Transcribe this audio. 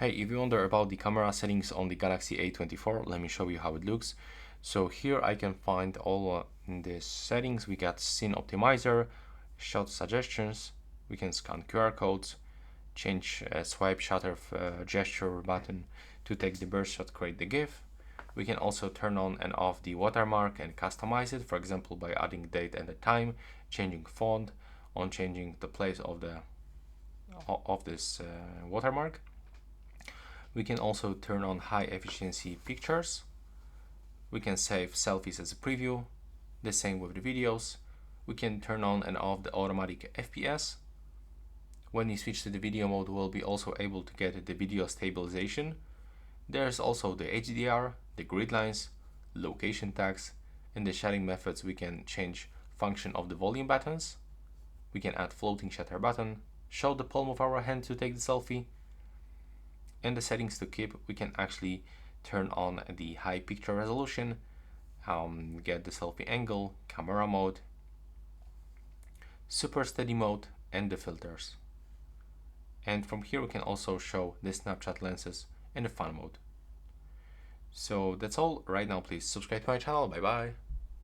Hey, if you wonder about the camera settings on the Galaxy A24, let me show you how it looks. So here I can find all the settings. We got scene optimizer, shot suggestions, we can scan QR codes, change swipe shutter gesture button to take the burst shot, create the GIF. We can also turn on and off the watermark and customize it, for example by adding date and the time, changing font, on changing the place of this watermark. We can also turn on high efficiency pictures. We can save selfies as a preview. The same with the videos. We can turn on and off the automatic FPS. When you switch to the video mode, we'll be also able to get the video stabilization. There's also the HDR, the grid lines, location tags. In the shading methods, we can change function of the volume buttons. We can add floating shutter button, show the palm of our hand to take the selfie. In the settings to keep, we can actually turn on the high picture resolution, get the selfie angle, camera mode, super steady mode, and the filters. And from here we can also show the Snapchat lenses in the fun mode. So that's all right now. Please subscribe to my channel. Bye bye.